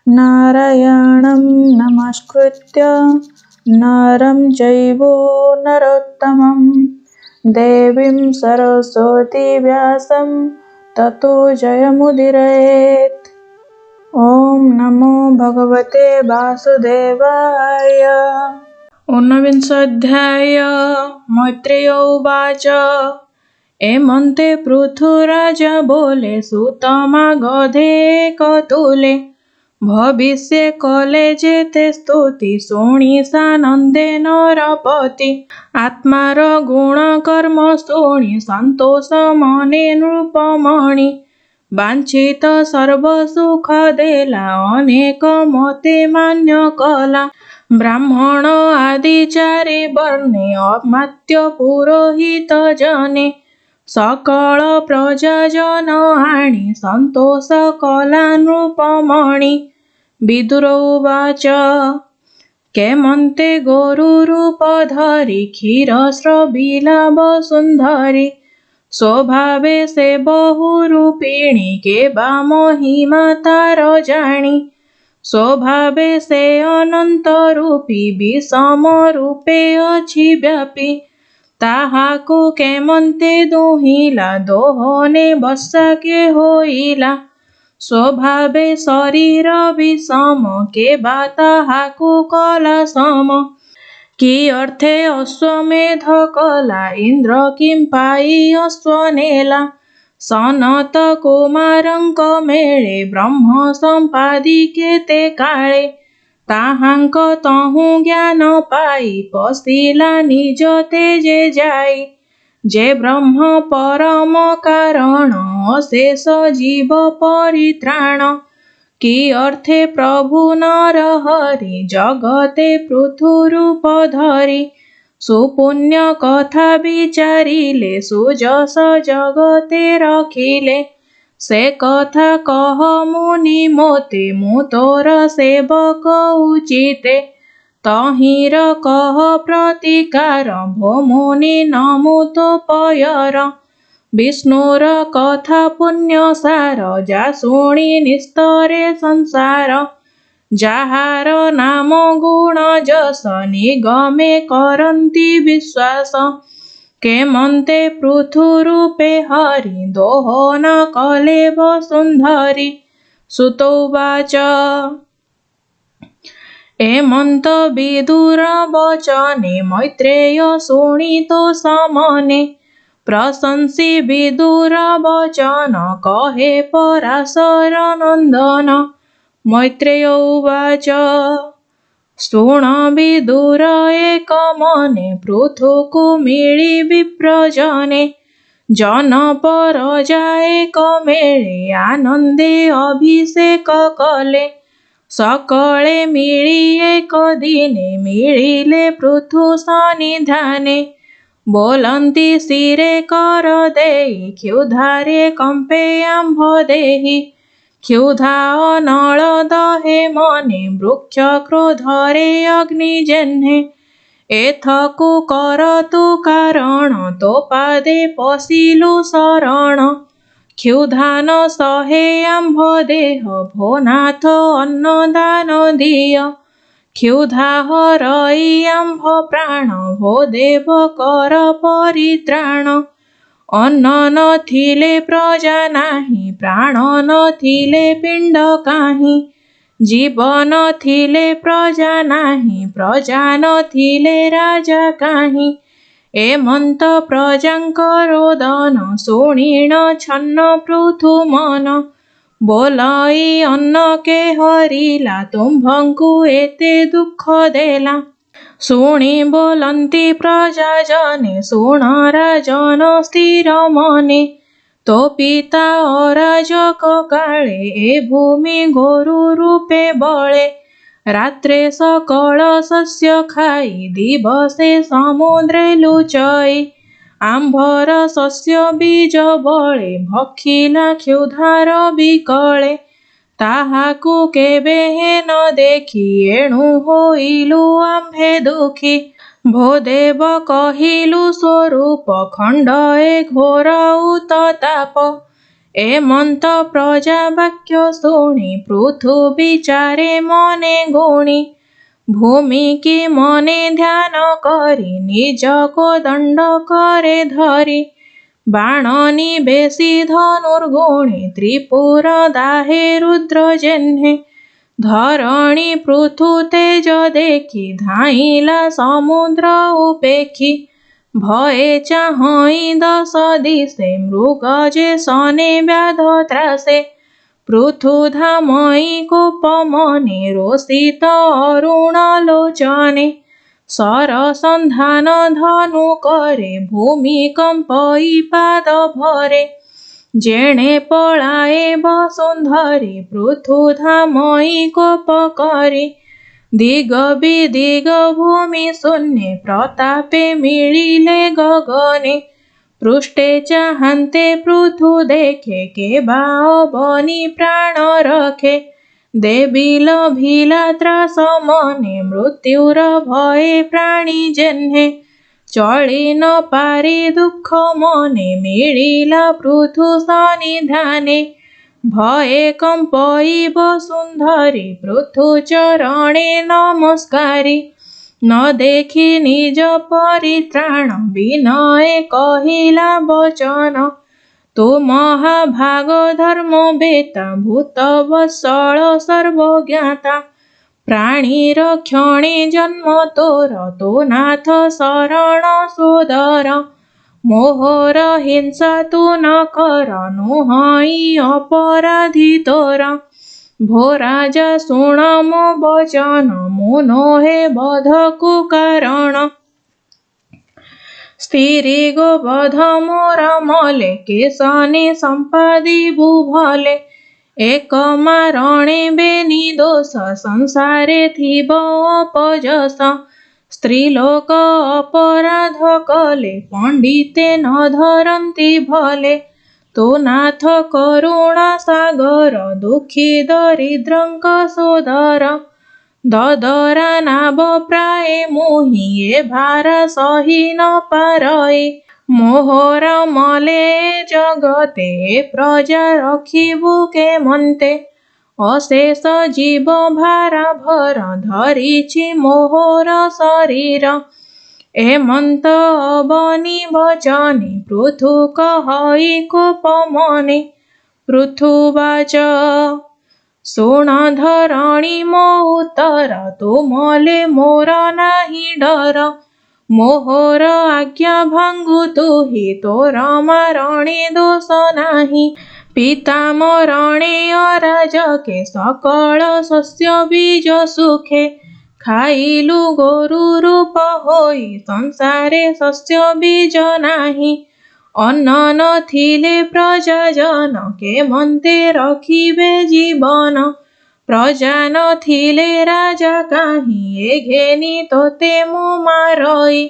नारायणं नमस्कृत्य नरं चैव नरोत्तमं देवीं सरस्वतीं व्यासं ततो जयमुदीरयेत्। ॐ नमो भगवते वासुदेवाय। ऊनविंशोऽध्याय। मैत्रेय उवाच एमन्ते पृथुराजा बोले सुतमागधे कतुले भविष्ये कले जेते स्तुति शुणि सानन्दे नरपति आत्मार गुण कर्म शुणि सन्तोष मने नृपमणि वाञ्छित सर्व सुख देला अनेक मते मान्य कला ब्राह्मण आदि चारि वर्णे अमात्य पुरोहित जने सकल प्रजाजन आणी सन्तोष कला नृपमणि। विदुर उवाच केमन्ते गोरुरूप धरि क्षीरस्रविला वसुन्धरि स्वभावे से बहुरूपिणी के बा महिमा तार जाणी स्वभावे से अनंत रूपी विषम रूपे अछि व्यापी ताहाकु केमन्ते दुहिला दोहने बसा के होइला स्वभावे शरीर विषम के बा ताहाकु कला सम कि अर्थे अश्वमेध कला इंद्र किं पाई अश्वनेला सनत कुमारंक मेळे ब्रह्म संपादिके ते काळे ताहांक तहु ज्ञान पाई पशिला निज तेजे जाई जे ब्रह्म परम कारण अशेष जीव परित्राण कि अर्थे प्रभु नर हरि जगते पृथुरूप धरि सुपुण्य कथा विचारिले सुजस जगते रखिले से कथा कह मुनि मोते मु तोर सेवक उचिते तहिर कह प्रतिकार भो मुनि नमु तो पयर विष्णुर कथा पुण्यसार जा शुणि निस्तरे संसार जाहार नाम गुण जस निगमे करन्ति विश्वास केमन्ते पृथुरूपे हरि दोहन कले वसुन्धरि। सुत उवाच एमन्त विदुर वचने मैत्रेय शुणितो समने प्रशंसी विदुर वचन कहे पराशर नन्दन। मैत्रेय उवाच शृण विदुर एक मने पृथुकु मिळि विप्रजने जन परजा एक मेळे आनन्दे अभिषेक कले सकळे मिळि एक दिने मिळिले पृथु सन्निधाने बोलन्ति शिरे कर देहि क्षुधारे कम्पे आम्भ देहि क्षुधा अनल दहे मने वृक्ष क्रोधरे अग्निजह्ने एथकु कर तु कारण तो पादे पशिलु शरण क्षुधा न सहे आम्भ देह भो नाथ अन्नदान दिय क्षुधा हरई आम्भ प्राण भो देव कर परित्राण अन्न नथिले प्रजा नाही प्राण नथिले पिंड काहि जीवन नथिले प्रजा नाही प्रजा नथिले राजा काहि एमन्त प्रजांकर रोदन शुणिण छन्न पृथु मन बोलई अन्न के हरिला तुम्भंकु एते दुख देला शुणि बोलन्ति प्रजा जने शुण राजन स्थिर मने तो पिता अराजक काळे ए भूमि गोरु रूपे बळे रात्रे सकळ शस्य खाई दिवसे समुद्रे लुचई आम्भर शस्य बीज बळे भक्षिला क्षुधार विकळे ताहाकु केबे न देखि एणु होइलु आम्भे दुखी भो देव कहिलु स्वरूप खंड ए घोर उतताप ଏମନ୍ତ ପ୍ରଜା ବାକ୍ୟ ଶୁଣି ପୃଥୁ ବିଚାରେ ମନେ ଗୁଣି। ଭୂମି କି ମନେ ଧ୍ୟାନ କରି ନିଜକୁ ଦଣ୍ଡ କରେ ଧରି। ବାଣ ନିବେଶି ଧନୁର୍ଗୁଣି ତ୍ରିପୁର ଦାହେ ରୁଦ୍ର ଜେହ୍ନେ। ଧରଣୀ ପୃଥୁ ତେଜ ଦେଖି ଧାଇଁଲା ସମୁଦ୍ର ଉପେକ୍ଷି। ଭୟେ ଚାହଇଁ ଦଶ ଦିଶେ ମୃଗ ଯେ ସନେ ବ୍ୟାଧ ତ୍ରାସେ। ପୃଥୁ ଧାମଇ କୋପ ମନେ ରୋଷିତ ଅରୁଣ ଲୋଚନେ। ସରସନ୍ଧାନ ଧନୁ କରେ ଭୂମି କମ୍ପଇ ପାଦ ଭରେ। ଯେଣେ ପଳାଏ ବସୁନ୍ଧରି ପୃଥୁ ଧାମଇ କୋପ କରି। ଦିଗ ବିଦିଗ ଭୂମି ଶୂନ୍ୟେ ପ୍ରତାପେ ମିଳିଲେ ଗଗନେ। ପୃଷ୍ଠେ ଚାହାନ୍ତେ ପୃଥୁ ଦେଖେ କେବା ଅବନି ପ୍ରାଣ ରଖେ। ଦେବୀ ଲଭିଲା ତ୍ରାସ ମନେ ମୃତ୍ୟୁର ଭୟେ ପ୍ରାଣୀ ଜେହ୍ନେ। ଚଳି ନ ପାରି ଦୁଃଖ ମନେ ମିଳିଲା ପୃଥୁ ସନ୍ନିଧାନେ। ଭୟେ କମ୍ପଇ ବସୁନ୍ଧରି ପୃଥୁ ଚରଣେ ନମସ୍କାରି। ନ ଦେଖି ନିଜ ପରିତ୍ରାଣ ବିନୟେ କହିଲା ବଚନ। ତୁ ମହାଭାଗ ଧର୍ମବେତା ଭୂତ ବତ୍ସଳ ସର୍ବଜ୍ଞାତା। ପ୍ରାଣୀ ରକ୍ଷଣେ ଜନ୍ମ ତୋର ତୋ ନାଥ ଶରଣ ସୋଦର। ମୋହର ହିଂସା ତୁ ନ କର ନୁହଁଇ ଅପରାଧୀ ତୋର। ଭୋ ରାଜା ଶୁଣ ମୋ ବଚନ ମୁଁ ନୋହେ ବଧକୁ କାରଣ। ସ୍ତ୍ରୀ ଗୋବଧ ମୋର ମଲେ କେଶନେ ସମ୍ପାଦିବୁ ଭଲେ। ଏକ ମାରଣେ ବେନି ଦୋଷ ସଂସାରେ ଥିବ ଅପଯଶ। ସ୍ତ୍ରୀଲୋକ ଅପରାଧ କଲେ ପଣ୍ଡିତେ ନ ଧରନ୍ତି ଭଲେ। ତୋ ନାଥ କରୁଣା ସାଗର ଦୁଃଖୀ ଦରିଦ୍ରଙ୍କ ସୋଦର। ଦଦରା ନାବ ପ୍ରାୟେ ମୁହିଁ ଏ ଭାର ସହି ନ ପାରଇ। ମୋହର ମଲେ ଜଗତେ ଏ ପ୍ରଜା ରଖିବୁ କେମନ୍ତେ। ଅଶେଷ ଜୀବ ଭାରା ଭର ଧରିଛି ମୋହର ଶରୀର। ଏମନ୍ତ ଅବନି ବଚନେ ପୃଥୁ କହଇ କୋପ ମନେ। ପୃଥୁବାଚ ଶୁଣ ଧରଣୀ ମୋ ଉତ୍ତର ତୁ ମଲେ ମୋର ନାହିଁ ଡର। ମୋହର ଆଜ୍ଞା ଭାଙ୍ଗୁ ତୁହି ତୋର ମାରଣେ ଦୋଷ ନାହିଁ। ପିତା ମରଣେ ଅରାଜକେ ସକଳ ଶସ୍ୟ ବୀଜ ସୁଖେ। ଖାଇଲୁ ଗୋରୁ ରୂପ ହୋଇ ସଂସାରେ ଶସ୍ୟ ବୀଜ ନାହିଁ। ଅନ୍ନ ନଥିଲେ ପ୍ରଜାଜନ କେମନ୍ତେ ରଖିବେ ଜୀବନ। ପ୍ରଜା ନଥିଲେ ରାଜା କାହିଁ ଏ ଘେନି ତୋତେ ମୁଁ ମାରଇ।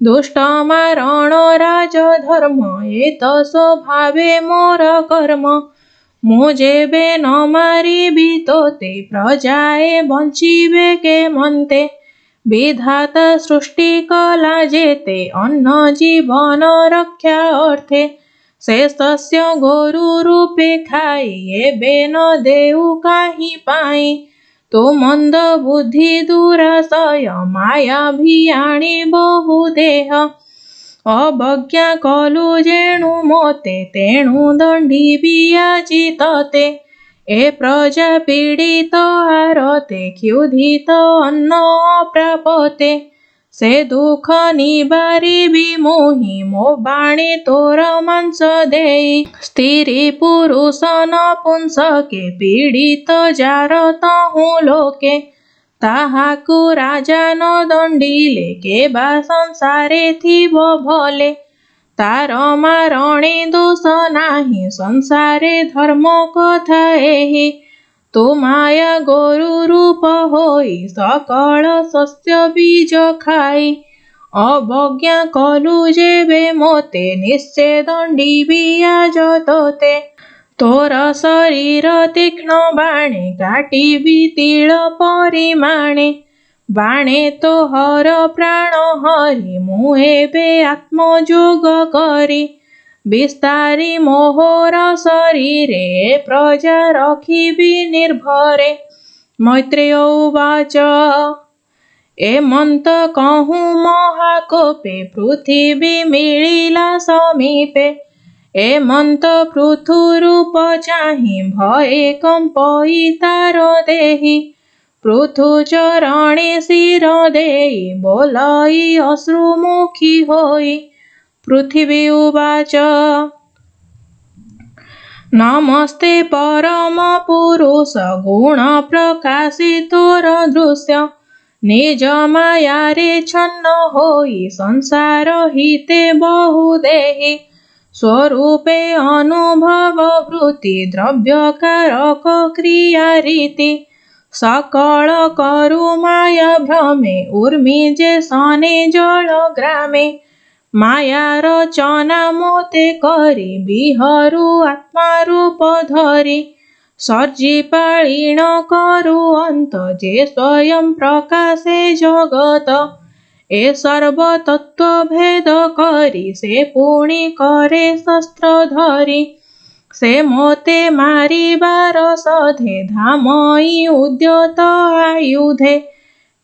ଦୁଷ୍ଟ ମାରଣ ରାଜଧର୍ମ ଏ ତ ସ୍ୱଭାବେ ମୋର କର୍ମ। ମୁଁ ଯେବେ ନ ମାରିବି ତୋତେ ପ୍ରଜାଏ ବଞ୍ଚିବେ କେମନ୍ତେ। ବିଧାତା ସୃଷ୍ଟି କଲା ଯେତେ ଅନ୍ନ ଜୀବନ ରକ୍ଷା ଅର୍ଥେ। ସେ ଶସ୍ୟ ଗୋରୁ ରୂପେ ଖାଇ ଏବେ ନ ଦେଉ କାହିଁ ପାଇଁ। ତୁ ମନ୍ଦ ବୁଦ୍ଧି ଦୁରାଶୟ ମାୟା ଭିଆଣି ବହୁ ଦେହ। ଅବଜ୍ଞା କଲୁ ଯେଣୁ ମୋତେ ତେଣୁ ଦଣ୍ଡିବି ଆଜି ତତେ। ଏ ପ୍ରଜା ପୀଡ଼ିତ ଆରତେ କ୍ଷୁଧିତ ଅନ୍ନ ଅପ୍ରାପତେ। ସେ ଦୁଃଖ ନିବାରିବି ମୁହିଁ ମୋ ବାଣୀ ତୋର ମାଂସ ଦେଇ। ସ୍ତ୍ରୀ ପୁରୁଷ ନପୁଂସକେ ପୀଡ଼ିତ ଯାର ତହୁଁ ଲୋକେ। ତାହାକୁ ରାଜା ନ ଦଣ୍ଡିଲେ କେବା ସଂସାରେ ଥିବ ଭଲେ। ତାର ମାରଣେ ଦୋଷ ନାହିଁ ସଂସାରେ ଧର୍ମ କଥା ଏହି। ତୁ ମାୟା ଗୋରୁ ରୂପ ହୋଇ ସକଳ ଶସ୍ୟ ବୀଜ ଖାଇ। ଅବଜ୍ଞା କଲୁ ଯେବେ ମୋତେ ନିଶ୍ଚେ ଦଣ୍ଡିବି ଆଜ ତୋତେ। ତୋର ଶରୀର ତୀକ୍ଷ୍ଣ ବାଣେ କାଟିବି ତିଳ ପରିମାଣେ। ବାଣେ ତୋହର ପ୍ରାଣ ହରି ମୁଁ ଏବେ ଆତ୍ମଯୋଗ କରି। विस्तारी मोहर शरीरे प्रजा रखिबि निर्भरे। मैत्रेय उवाच एमंत कहूँ महाकोपे पृथिवी मिलिला समीपे। एमंत पृथुरूप चाहि भये कंपई तार देहि। पृथुचरणे शिर देई बोलई अश्रुमुखी होई। पृथिवी उवाच नमस्ते परम पुरुष गुण प्रकाशितोर दृश्य। निज मायारे छन्न होई संसार हिते बहु देहि। स्वरूपे अनुभव वृत्ति द्रव्यकारक क्रिया रीति। सकल करु माया भ्रमे उर्मी जे सने जल ग्रामे। माया रचना मोते करी बिहरू आत्मारूप धरी। सर्जी पाळीण करु अंत जे स्वयं प्रकाशे जगत। ए सर्व तत्व भेद करी से पुणी करे शस्त्र धरी। से मोते मारिबार सधे धामई उद्यत आयुधे।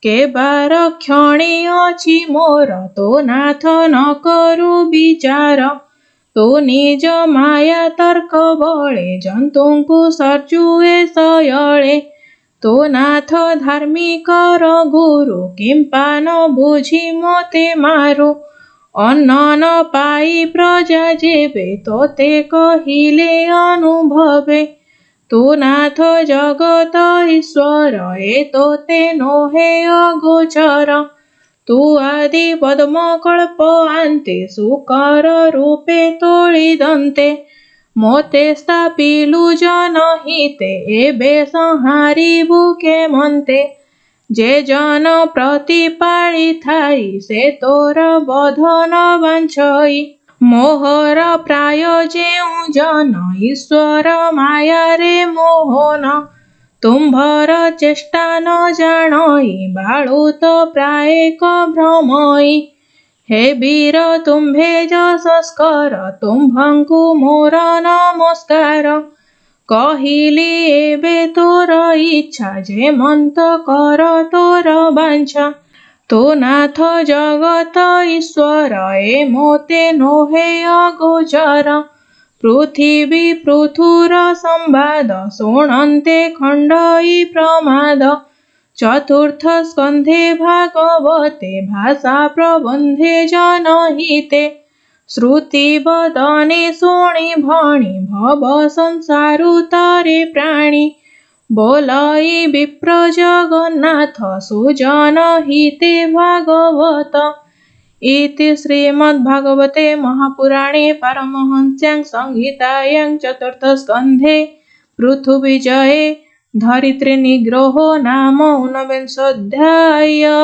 केबार क्षणी अछि मोर तो नाथ न करु विचार। तू निज माया तर्क बळे जंतुଙ୍କୁ सर्जुए सयळे। तू नाथ धार्मिकर गुरु किंपा न बुझी मोते मारु। अन्न न पाई प्रजा जेबे तोते कहिले अनुभवे। तू नाथ जगत ईश्वर ए तोते नोहे अगोचर। तू आदि पद्म कल्प आन्ते सुकर रूपे तोळी दन्ते। मोते स्थापिलु जन हिते एबे संहारिबु केमन्ते। जे जन प्रतिपाळी थाई से तोर बधन बांछई। मोहर प्राय जेउ जन ईश्वर माया रे मोहन। तुम्भर चेष्टा न जाणई बाळुत प्रायेक भ्रमई। हे वीर तुम्भे यशस्कर तुम्भଙ୍କୁ मोर नमस्कार। कहिली एबे तोर इच्छा जेमंत कर तोर बांछा। तू नाथ जगत ईश्वर ए मोते नोहे अगोचर। पृथिवी पृथुर संवाद शृणन्ते खण्डई प्रमाद। चतुर्थ स्कन्धे भागवते भाषा प्रबन्धे जनहिते। श्रुति वदने शुणि भणि भव संसारुतरे प्राणि। बोलई विप्र जगन्नाथ सुजन हिते भागवत। इति श्रीमद्भागवते महापुराणे पारमहंस्यां संहितायां चतुर्थस्कन्धे पृथुविजये धरित्रीनिग्रहो नाम ऊनविंशोऽध्यायः।